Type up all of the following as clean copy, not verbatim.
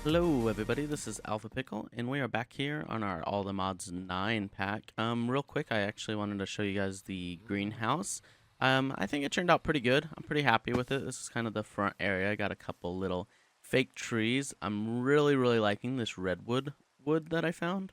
Hello everybody, this is AlphaPickle, and we are back here on our All the Mods 9 pack. Real quick, I actually wanted to show you guys the greenhouse. I think it turned out pretty good. I'm pretty happy with it. This is kind of the front area. I got a couple little fake trees. I'm really liking this redwood wood that I found.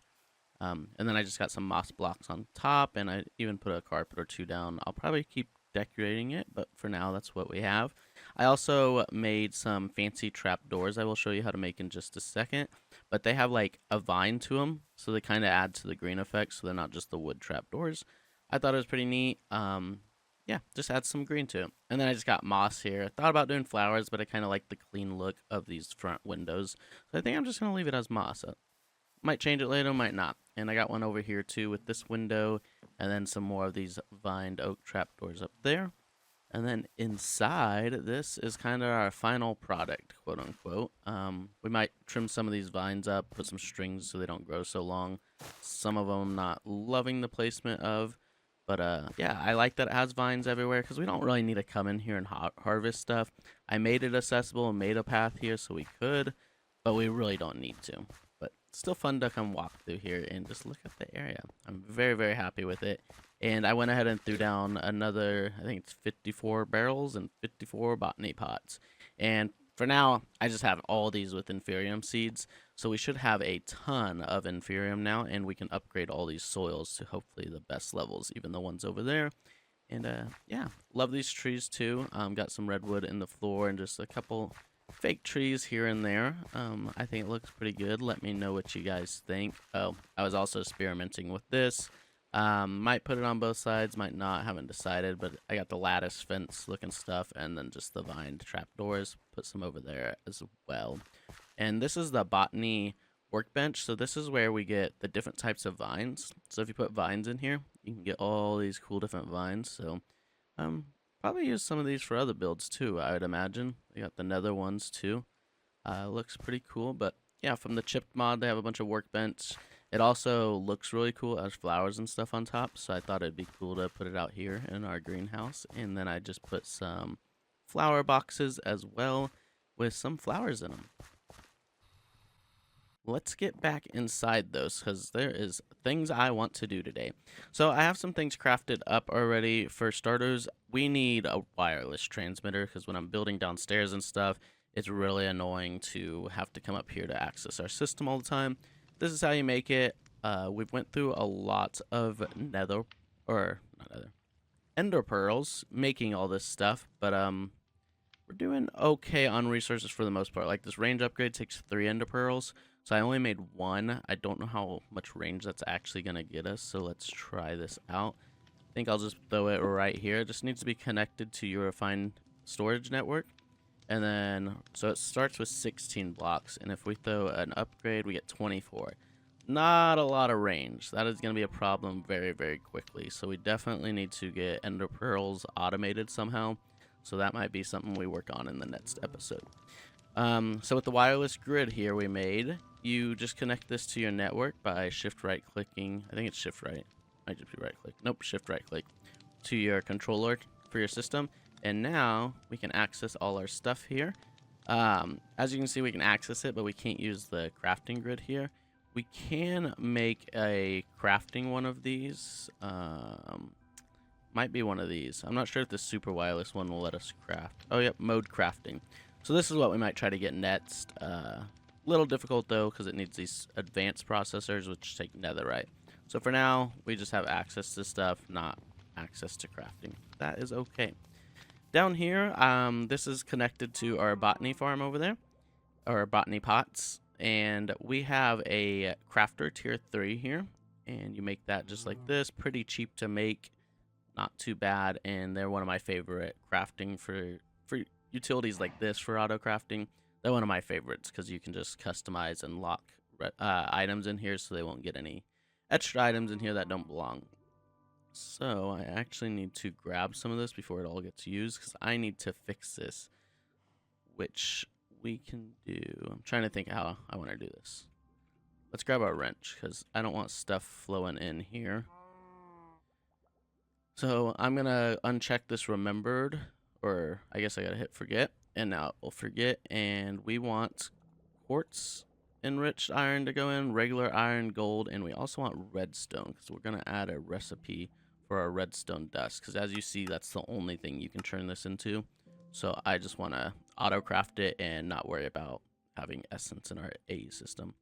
And then I just got some moss blocks on top, and I even put a carpet or two down. I'll probably keep decorating it, but for now, that's what we have. I also made some fancy trap doors I will show you how to make in just a second, but they have like a vine to them, so they kind of add to the green effect, so they're not just the wood trap doors. I thought it was pretty neat. Yeah, just add some green to it. And then I just got moss here. I thought about doing flowers, but I kind of like the clean look of these front windows, so I think I'm just going to leave it as moss. Might change it later, might not. And I got one over here too with this window, and then some more of these vined oak trapdoors up there. And then inside, this is kind of our final product, quote unquote. We might trim some of these vines up, put some strings so they don't grow so long. Some of them I'm not loving the placement of. But yeah, I like that it has vines everywhere because we don't really need to come in here and harvest stuff. I made it accessible and made a path here so we could, but we really don't need to. But it's still fun to come walk through here and just look at the area. I'm very happy with it. And I went ahead and threw down another, I think it's 54 barrels and 54 botany pots. And for now, I just have all these with Inferium seeds. So we should have a ton of Inferium now, and we can upgrade all these soils to hopefully the best levels, even the ones over there. And yeah, love these trees too. Got some redwood in the floor and just a couple fake trees here and there. I think it looks pretty good. Let me know what you guys think. Oh, I was also experimenting with this. Might put it on both sides, might not, haven't decided, but I got the lattice fence looking stuff and then just the vined trapdoors, put some over there as well. And this is the botany workbench, so this is where we get the different types of vines. So if you put vines in here, you can get all these cool different vines. So probably use some of these for other builds too, I would imagine. They got the nether ones too. Looks pretty cool, but yeah, from the chipped mod, they have a bunch of workbench. It also looks really cool. It has flowers and stuff on top, so I thought it'd be cool to put it out here in our greenhouse. And then I just put some flower boxes as well with some flowers in them. Let's get back inside those because there is things I want to do today. So I have some things crafted up already. For starters, we need a wireless transmitter because when I'm building downstairs and stuff, it's really annoying to have to come up here to access our system all the time. This is how you make it. We've went through a lot of ender pearls making all this stuff, but we're doing okay on resources for the most part. Like this range upgrade takes 3 ender pearls, so I only made 1. I don't know how much range that's actually gonna get us, so let's try this out. I think I'll just throw it right here. It just needs to be connected to your refined storage network. And then, so it starts with 16 blocks, and if we throw an upgrade, we get 24. Not a lot of range. That is going to be a problem very quickly. So we definitely need to get ender pearls automated somehow. So that might be something we work on in the next episode. So with the wireless grid here we made, you just connect this to your network by shift right clicking. I think it's shift right. Might just be right click. Nope, shift right click to your controller for your system. And now we can access all our stuff here. As you can see, we can access it, but we can't use the crafting grid here. We can make a crafting one of these. Might be one of these. I'm not sure if the super wireless one will let us craft. Oh, yep, mode crafting. So this is what we might try to get next. Little difficult, though, because it needs these advanced processors, which take netherite. So for now, we just have access to stuff, not access to crafting. That is okay. Down here, this is connected to our botany farm over there, or botany pots, and we have a crafter tier 3 here, and you make that just like this. Pretty cheap to make, not too bad, and they're one of my favorite crafting for utilities like this for auto crafting. They're one of my favorites because you can just customize and lock items in here so they won't get any extra items in here that don't belong. So I actually need to grab some of this before it all gets used because I need to fix this, which we can do. I'm trying to think how I want to do this. Let's grab our wrench because I don't want stuff flowing in here. So I'm going to uncheck this remembered, or I guess I got to hit forget, and now it will forget, and we want quartz enriched iron to go in, regular iron, gold, and we also want redstone because we're going to add a recipe for our redstone dust, because as you see, that's the only thing you can turn this into. So I just want to auto craft it and not worry about having essence in our AE system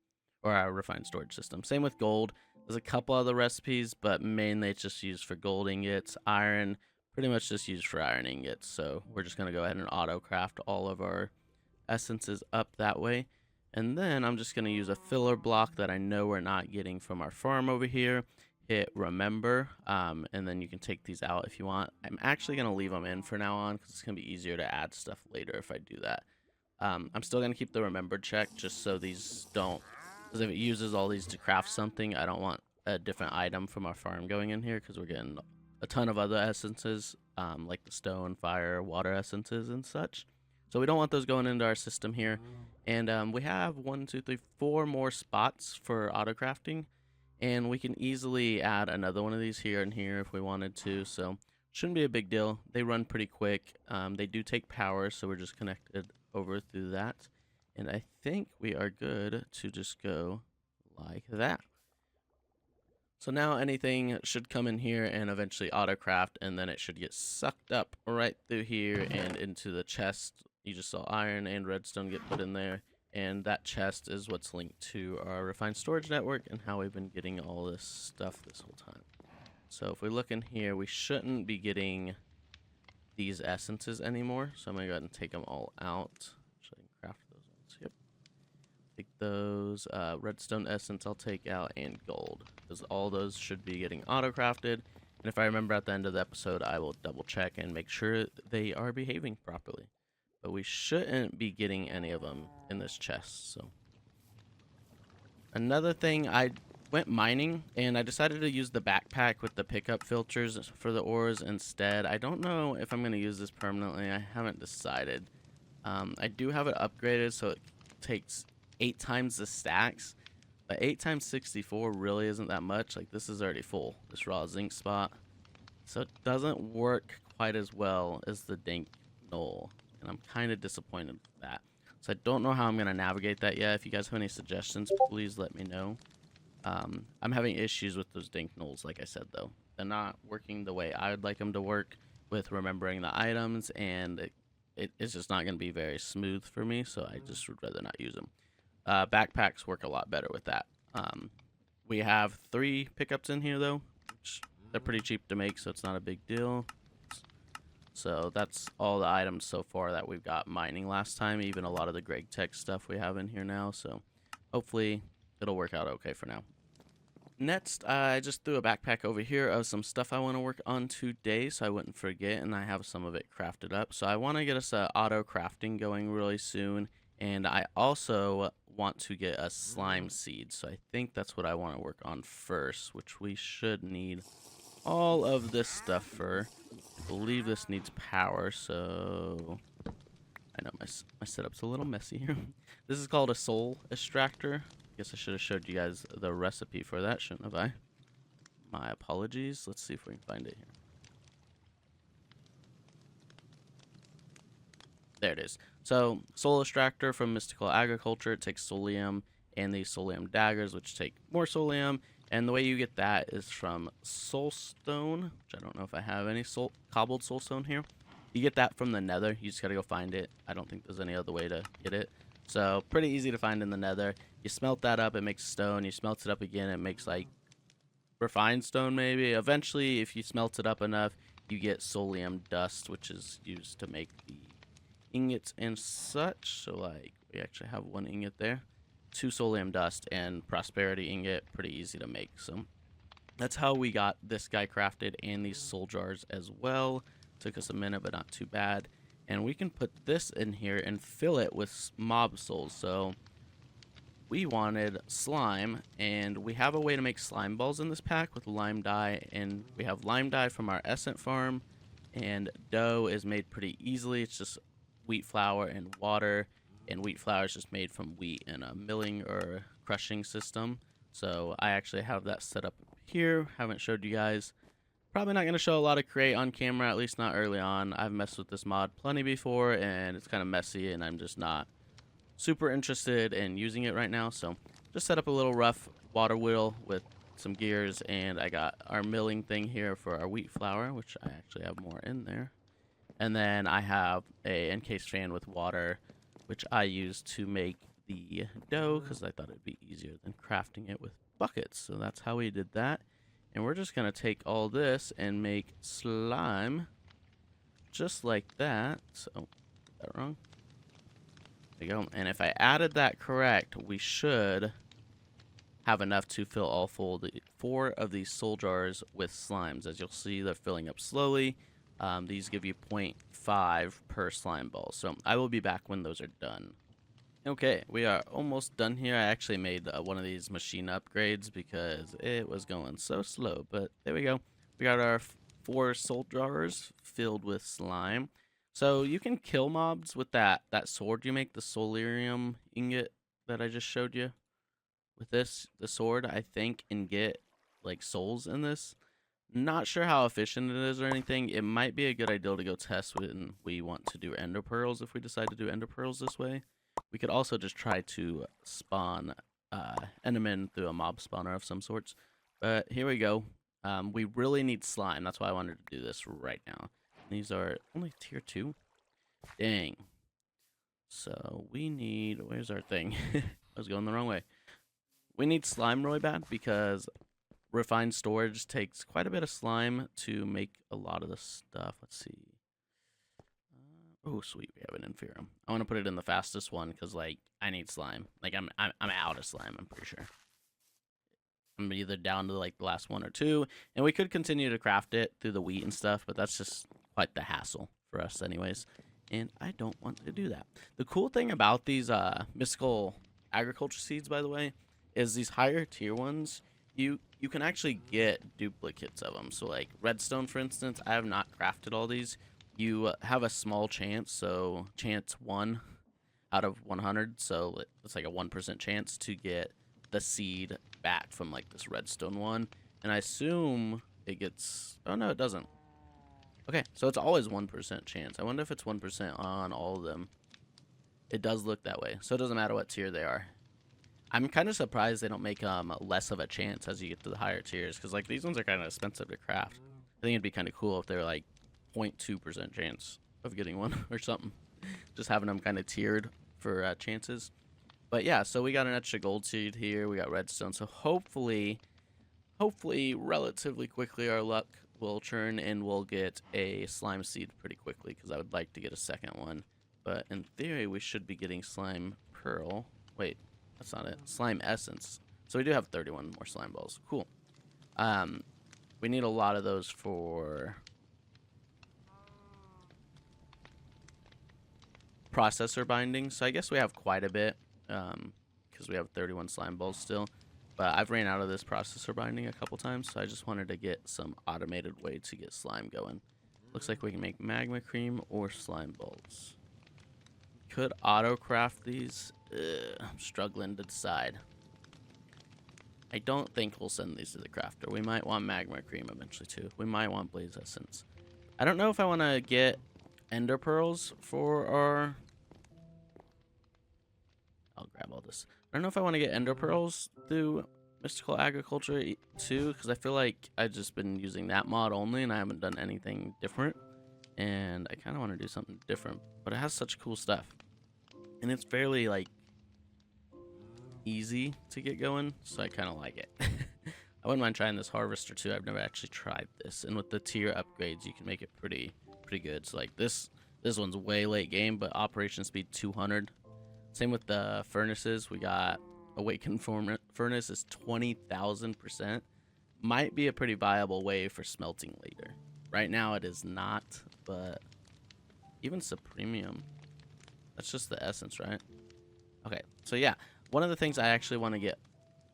or our refined storage system. Same with gold. There's a couple other recipes, but mainly it's just used for gold ingots. Iron, pretty much just used for iron ingots. So we're just going to go ahead and auto craft all of our essences up that way. And then I'm just going to use a filler block that I know we're not getting from our farm over here. Hit remember, and then you can take these out if you want. I'm actually going to leave them in for now on because it's going to be easier to add stuff later if I do that. I'm still going to keep the remember check just so these don't, because if it uses all these to craft something, I don't want a different item from our farm going in here because we're getting a ton of other essences, like the stone, fire, water essences and such. So we don't want those going into our system here. And we have 1, 2, 3, 4 more spots for auto crafting. And we can easily add another one of these here and here if we wanted to. So shouldn't be a big deal. They run pretty quick. They do take power, so we're just connected over through that. And I think we are good to just go like that. So now anything should come in here and eventually auto craft, and then it should get sucked up right through here and into the chest. You just saw iron and redstone get put in there. And that chest is what's linked to our refined storage network and how we've been getting all this stuff this whole time. So if we look in here, we shouldn't be getting these essences anymore. So I'm going to go ahead and take them all out. Actually, I can craft those ones. Yep. Take those. Redstone essence I'll take out, and gold. Because all those should be getting auto-crafted. And if I remember at the end of the episode, I will double check and make sure they are behaving properly. But we shouldn't be getting any of them in this chest. So another thing, I went mining and I decided to use the backpack with the pickup filters for the ores instead. I don't know if I'm going to use this permanently. I haven't decided. I do have it upgraded so it takes 8 times the stacks. But 8 times 64 really isn't that much. Like, this is already full, this raw zinc spot. So it doesn't work quite as well as the dank knoll. And I'm kind of disappointed with that. So I don't know how I'm going to navigate that yet. If you guys have any suggestions, please let me know. I'm having issues with those dank knolls, like I said, though. They're not working the way I would like them to work with remembering the items. And it's just not going to be very smooth for me. So I just would rather not use them. Backpacks work a lot better with that. We have 3 pickups in here, though. Which they're pretty cheap to make, so it's not a big deal. So that's all the items so far that we've got mining last time, even a lot of the Greg Tech stuff we have in here now. So hopefully it'll work out okay for now. Next, I just threw a backpack over here of some stuff I want to work on today so I wouldn't forget, and I have some of it crafted up. So I want to get us auto crafting going really soon, and I also want to get a slime seed. So I think that's what I want to work on first, which we should need all of this stuff for. I believe this needs power, so I know my setup's a little messy here. This is called a soul extractor. I guess I should have showed you guys the recipe for that, shouldn't have I? My apologies. Let's see if we can find it here. There it is. So, soul extractor from Mystical Agriculture. It takes soulium and these soulium daggers, which take more soulium. And the way you get that is from soulstone, which I don't know if I have any cobbled soulstone here. You get that from the nether. You just gotta go find it. I don't think there's any other way to get it. So pretty easy to find in the nether. You smelt that up, it makes stone. You smelt it up again, it makes like refined stone maybe. Eventually, if you smelt it up enough, you get soulium dust, which is used to make the ingots and such. So like, we actually have 1 ingot there. 2 soulium dust and prosperity ingot, pretty easy to make. So that's how we got this guy crafted, and these soul jars as well. Took us a minute, but not too bad. And we can put this in here and fill it with mob souls. So we wanted slime, and we have a way to make slime balls in this pack with lime dye, and we have lime dye from our Essence farm, and dough is made pretty easily. It's just wheat flour and water. And wheat flour is just made from wheat in a milling or crushing system. So I actually have that set up here. Haven't showed you guys. Probably not going to show a lot of create on camera, at least not early on. I've messed with this mod plenty before, and it's kind of messy, and I'm just not super interested in using it right now. So just set up a little rough water wheel with some gears, and I got our milling thing here for our wheat flour, which I actually have more in there. And then I have a encased fan with water, which I use to make the dough because I thought it'd be easier than crafting it with buckets. So that's how we did that. And we're just going to take all this and make slime just like that. So, is that wrong? There you go. And if I added that correct, we should have enough to fill all 4 of these soul jars with slimes. As you'll see, they're filling up slowly. These give you 0.5 per slime ball. So I will be back when those are done. Okay, we are almost done here. I actually made one of these machine upgrades because it was going so slow. But there we go. We got our 4 soul jars filled with slime. So you can kill mobs with that sword you make, the solarium ingot that I just showed you. With this, the sword, I think, and get like souls in this. Not sure how efficient it is or anything. It might be a good idea to go test when we want to do ender pearls if we decide to do ender pearls this way. We could also just try to spawn endermen through a mob spawner of some sorts. But here we go. We really need slime. That's why I wanted to do this right now. These are only tier 2. Dang. So we need... Where's our thing? I was going the wrong way. We need slime really bad because refined storage takes quite a bit of slime to make a lot of the stuff. Let's see. Oh, sweet. We have an inferium. I want to put it in the fastest one because, like, I need slime. Like, I'm out of slime, I'm pretty sure. I'm either down to, like, the last 1 or 2. And we could continue to craft it through the wheat and stuff, but that's just quite the hassle for us anyways. And I don't want to do that. The cool thing about these mystical agriculture seeds, by the way, is these higher tier ones, you can actually get duplicates of them. So like redstone, for instance, I have not crafted all these. You have a small chance, so chance 1 out of 100, so it's like a 1% chance to get the seed back from like this redstone one. And I assume it gets, oh no, it doesn't. Okay, so it's always 1% chance. I wonder if it's 1% on all of them. It does look that way, so it doesn't matter what tier they are. I'm kind of surprised they don't make less of a chance as you get to the higher tiers, because like these ones are kind of expensive to craft. I think it'd be kind of cool if they were like 0.2% chance of getting one or something. Just having them kind of tiered for chances. But yeah, so we got an extra gold seed here. We got redstone. So hopefully, relatively quickly, our luck will turn and we'll get a slime seed pretty quickly, because I would like to get a second one. But in theory, we should be getting slime pearl. Wait. That's not it. Slime essence. So we do have 31 more slime balls. Cool. We need a lot of those for processor binding. So I guess we have quite a bit because we have 31 slime balls still. But I've ran out of this processor binding a couple times, so I just wanted to get some automated way to get slime going. Looks like we can make magma cream or slime balls. Could auto-craft these. I'm struggling to decide. I don't think we'll send these to the crafter. We might want magma cream eventually too. We might want blaze essence. I don't know if I want to get ender pearls for our... I'll grab all this. I don't know if I want to get ender pearls through mystical agriculture too, because I feel like I've just been using that mod only and I haven't done anything different. And I kind of want to do something different, but it has such cool stuff. And it's fairly, like, easy to get going, so I kind of like it. I wouldn't mind trying this harvester, too. I've never actually tried this. And with the tier upgrades, you can make it pretty good. So, like, this one's way late game, but operation speed 200. Same with the furnaces. We got Awakened Furnace is 20,000%. Might be a pretty viable way for smelting later. Right now, it is not, but even Supremium... That's just the essence, right? Okay, so yeah, one of the things I actually want to get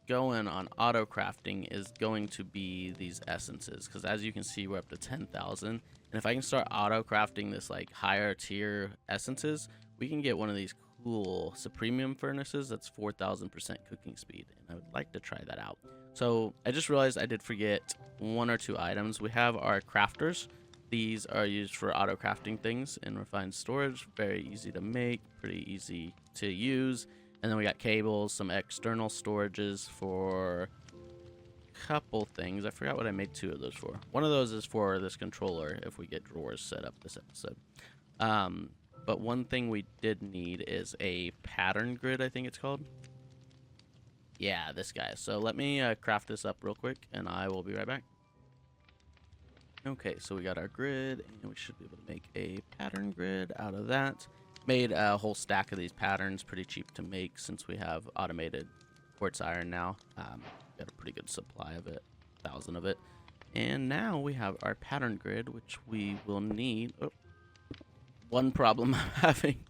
going on auto crafting is going to be these essences, because as you can see, we're up to 10,000. And if I can start auto crafting this like higher tier essences, we can get one of these cool Supremium furnaces that's 4,000% cooking speed, and I would like to try that out. So I just realized I did forget 1 or 2 items. We have our crafters, These are used for auto crafting things in refined storage. Very easy to make, pretty easy to use. And then we got cables, some external storages for a couple things. I forgot what I made 2 of those for. One of those is for this controller if we get drawers set up this episode. But one thing we did need is a pattern grid, I think it's called. Yeah, this guy. So let me craft this up real quick, and I will be right back. Okay, so we got our grid, and we should be able to make a pattern grid out of that. Made a whole stack of these patterns, pretty cheap to make since we have automated quartz iron now. Got a pretty good supply of it, 1,000 of it. And now we have our pattern grid, which we will need. Oh, one problem I'm having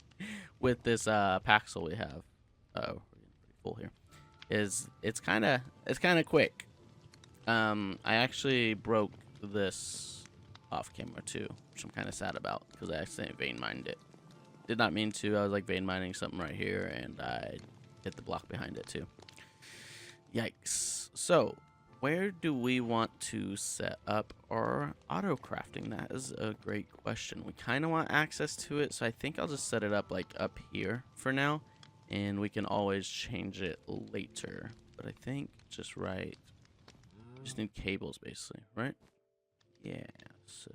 with this Paxel we have, we're getting pretty full here, is it's kind of quick. I actually broke this off camera too, which I'm kind of sad about because I accidentally vein mined it. Did not mean to. I was like vein mining something right here, and I hit the block behind it too. Yikes. So where do we want to set up our auto crafting? That is a great question. We kind of want access to it, so I think I'll just set it up like up here for now, and we can always change it later. But I think just right, just need cables basically, right? Yeah, so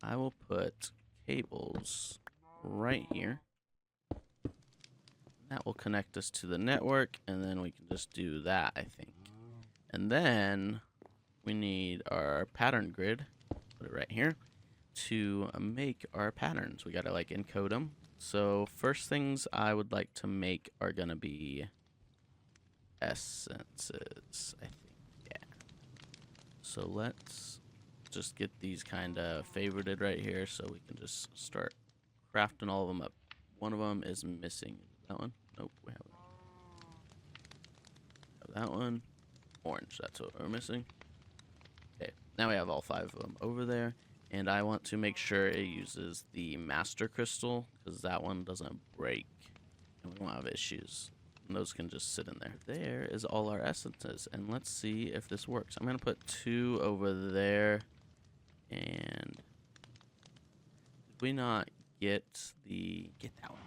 I will put cables right here. That will connect us to the network, and then we can just do that, I think. And then we need our pattern grid, put it right here, to make our patterns. We gotta like encode them. So first things I would like to make are gonna be essences, I think. Yeah. So let's just get these kind of favorited right here so we can just start crafting all of them up. One of them is missing. That one? Nope, we have that one. Orange, that's what we're missing. Okay, now we have all 5 of them over there, and I want to make sure it uses the master crystal because that one doesn't break and we won't have issues. And those can just sit in there. There is all our essences, and let's see if this works. I'm gonna put 2 over there, and did we not get that one?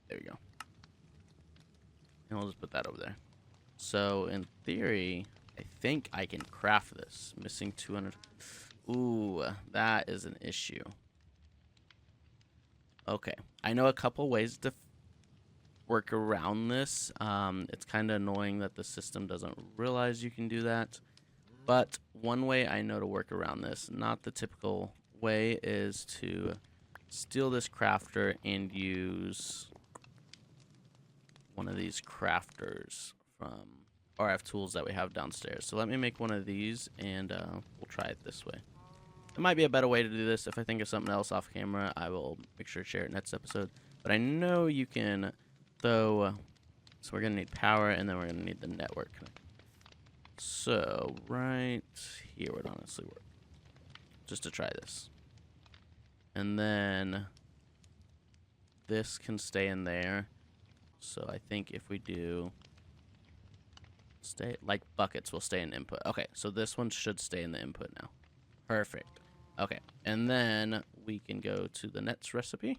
There we go. And we'll just put that over there. So in theory, I think I can craft this. Missing 200. Ooh, that is an issue. Okay, I know a couple ways to work around this. It's kind of annoying that the system doesn't realize you can do that. But one way I know to work around this, not the typical way, is to steal this crafter and use one of these crafters from RF tools that we have downstairs. So let me make one of these, and we'll try it this way. It might be a better way to do this. If I think of something else off camera, I will make sure to share it next episode. But I know you can throw. So we're gonna need power, and then we're gonna need the network. So right here would honestly work, just to try this. And then this can stay in there. So I think if we do stay like buckets will stay in input. Okay, so this one should stay in the input now. Perfect. Okay, and then we can go to the nets recipe,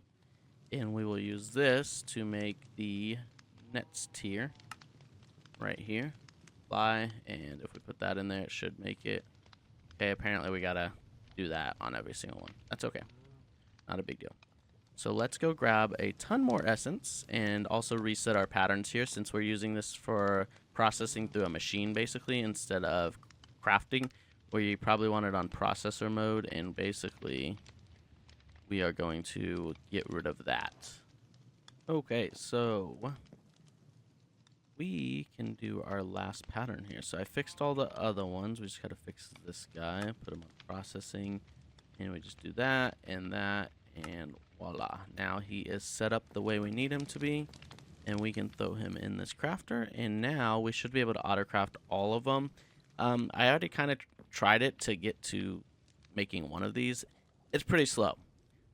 and we will use this to make the nets tier right here. Fly, and if we put that in there, it should make it. Okay, apparently we gotta do that on every single one. That's okay, not a big deal. So let's go grab a ton more essence and also reset our patterns here, since we're using this for processing through a machine basically instead of crafting, where you probably want it on processor mode, and basically we are going to get rid of that. Okay, so we can do our last pattern here. So I fixed all the other ones. We just gotta fix this guy, put him on processing, and we just do that, and voila. Now he is set up the way we need him to be, and we can throw him in this crafter, and now we should be able to auto craft all of them. I already kind of tried it to get to making one of these. It's pretty slow.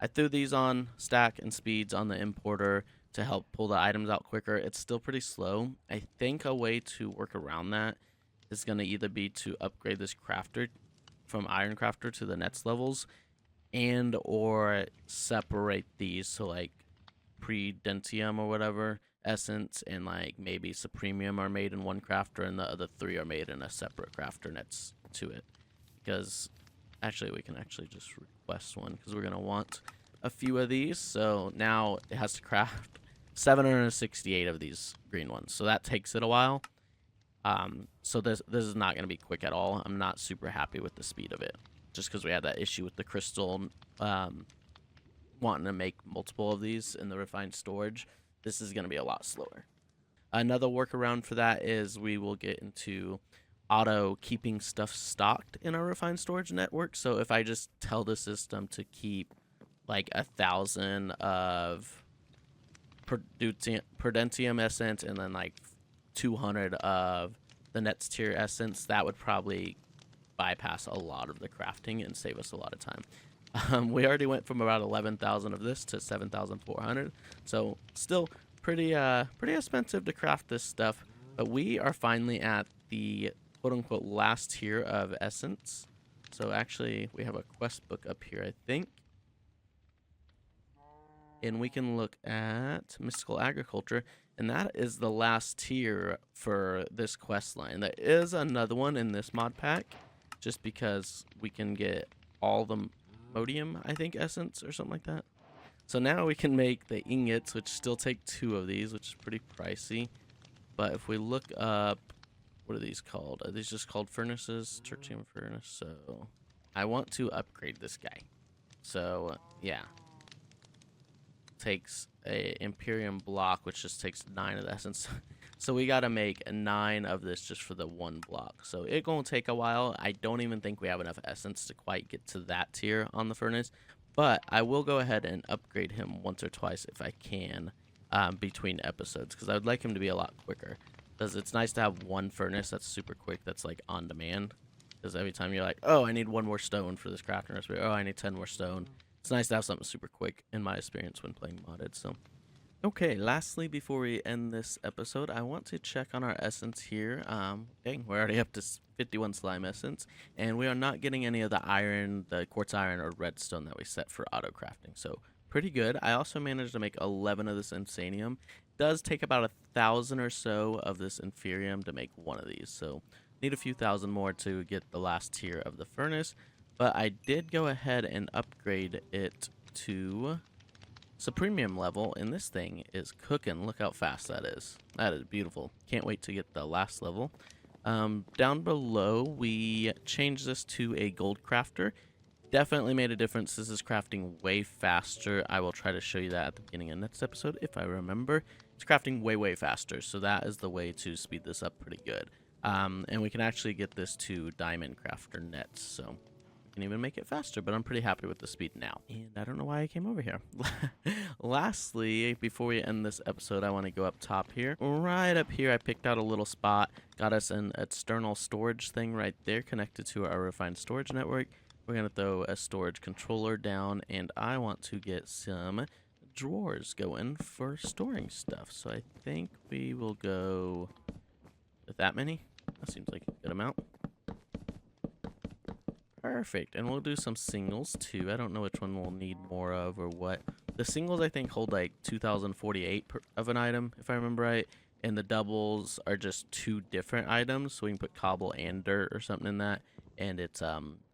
I threw these on stack and speeds on the importer to help pull the items out quicker. It's still pretty slow. I think a way to work around that is going to either be to upgrade this crafter from Iron Crafter to the next levels, and or separate these, so like Predentium or whatever essence and like maybe Supremium are made in one crafter and the other 3 are made in a separate crafter next to it. Because actually we can actually just request one because we're going to want a few of these. So now it has to craft 768 of these green ones, so that takes it a while. So this is not going to be quick at all. I'm not super happy with the speed of it, just because we had that issue with the crystal wanting to make multiple of these in the refined storage. This is going to be a lot slower. Another workaround for that is we will get into auto keeping stuff stocked in our refined storage network. So if I just tell the system to keep like 1,000 of Predentium essence and then like 200 of the next tier essence, that would probably bypass a lot of the crafting and save us a lot of time. We already went from about 11,000 of this to 7,400, so still pretty expensive to craft this stuff. But we are finally at the quote-unquote last tier of essence. So actually, we have a quest book up here, I think, and we can look at mystical agriculture, and that is the last tier for this quest line. There is another one in this mod pack, just because we can get all the modium, I think, essence or something like that. So now we can make the ingots, which still take 2 of these, which is pretty pricey. But if we look up, what are these called? Are these just called furnaces? Tertium furnace. So I want to upgrade this guy. So yeah, takes a Imperium block, which just takes 9 of the essence. So we gotta make 9 of this just for the 1 block. So it gonna take a while. I don't even think we have enough essence to quite get to that tier on the furnace, but I will go ahead and upgrade him once or twice if I can between episodes, because I would like him to be a lot quicker. Because it's nice to have one furnace that's super quick, that's like on demand. Because every time you're like, oh, I need 1 more stone for this crafting recipe, oh, I need 10 more stone. It's nice to have something super quick, in my experience, when playing modded. So, okay, lastly, before we end this episode, I want to check on our essence here. Okay, we're already up to 51 slime essence, and we are not getting any of the iron, the quartz iron, or redstone that we set for auto crafting. So, pretty good. I also managed to make 11 of this insanium. It does take about 1,000 or so of this inferium to make 1 of these. So, need a few thousand more to get the last tier of the furnace. But I did go ahead and upgrade it to Supremium level, and this thing is cooking. Look how fast that is. That is beautiful. Can't wait to get the last level. Down below, we changed this to a gold crafter. Definitely made a difference. This is crafting way faster. I will try to show you that at the beginning of next episode if I remember. It's crafting way faster, so that is the way to speed this up pretty good. And we can actually get this to diamond crafter next, so can even make it faster, but I'm pretty happy with the speed now. And I don't know why I came over here. Lastly, before we end this episode, I want to go up top here. Right up here, I picked out a little spot, got us an external storage thing right there connected to our refined storage network. We're going to throw a storage controller down, and I want to get some drawers going for storing stuff. So I think we will go with that many. That seems like a good amount. Perfect, and we'll do some singles too. I don't know which one we'll need more of or what. The singles I think hold like 2,048 of an item, if I remember right, and the doubles are just 2 different items, so we can put cobble and dirt or something in that, and it's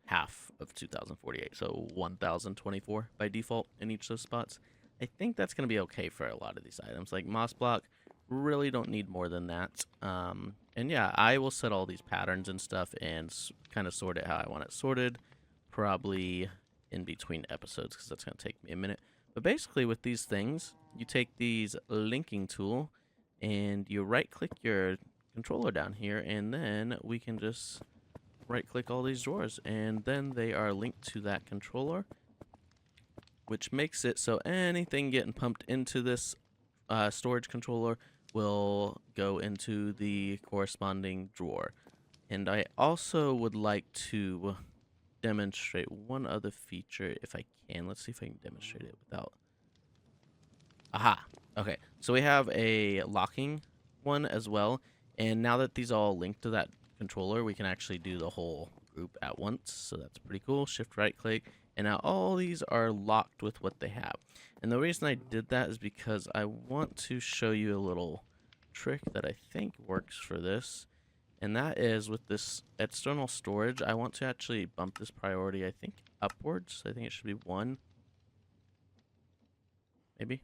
half of 2,048, so 1,024 by default in each of those spots. I think that's going to be okay for a lot of these items. Like moss block, really don't need more than that. And yeah, I will set all these patterns and stuff and kind of sort it how I want it sorted, probably in between episodes, because that's going to take me a minute. But basically with these things, you take these linking tool and you right click your controller down here, and then we can just right click all these drawers, and then they are linked to that controller, which makes it so anything getting pumped into this storage controller will go into the corresponding drawer. And I also would like to demonstrate one other feature if I can. Let's see if I can demonstrate it without... Aha! Okay, so we have a locking one as well, and now that these all link to that controller, we can actually do the whole group at once. So that's pretty cool. Shift right click, and now all these are locked with what they have. And the reason I did that is because I want to show you a little trick that I think works for this. And that is with this external storage, I want to actually bump this priority, I think, upwards. I think it should be 1. Maybe.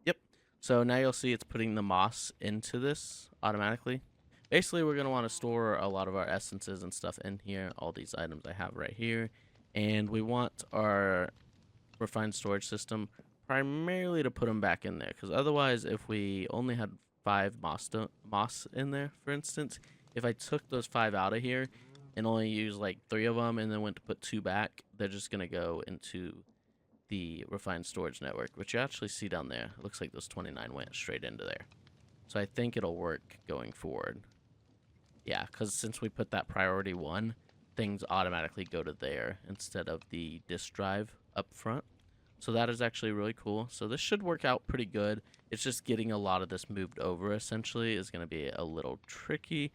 Yep. So now you'll see it's putting the moss into this automatically. Basically, we're going to want to store a lot of our essences and stuff in here, all these items I have right here. And we want our refined storage system primarily to put them back in there. Because otherwise, if we only had 5 moss in there, for instance, if I took those 5 out of here and only used like 3 of them and then went to put 2 back, they're just going to go into the refined storage network, which you actually see down there. It looks like those 29 went straight into there. So I think it'll work going forward. Yeah, because since we put that priority 1, things automatically go to there instead of the disk drive up front. So that is actually really cool. So this should work out pretty good. It's just getting a lot of this moved over essentially is going to be a little tricky,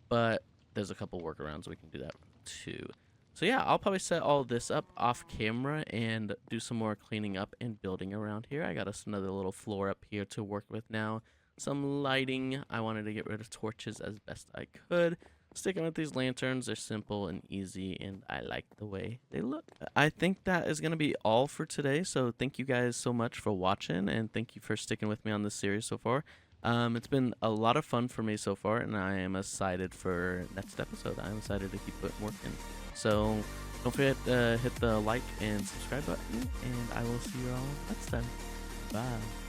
but there's a couple workarounds we can do that too. So yeah, I'll probably set all this up off camera and do some more cleaning up and building around here. I got us another little floor up here to work with now. Some lighting. I wanted to get rid of torches as best I could. Sticking with these lanterns, they're simple and easy, and I like the way they look. I think that is going to be all for today, so thank you guys so much for watching, and thank you for sticking with me on this series so far. It's been a lot of fun for me so far, and I am excited for next episode. I'm excited to keep putting work in. So don't forget to hit the like and subscribe button, and I will see you all next time. Bye.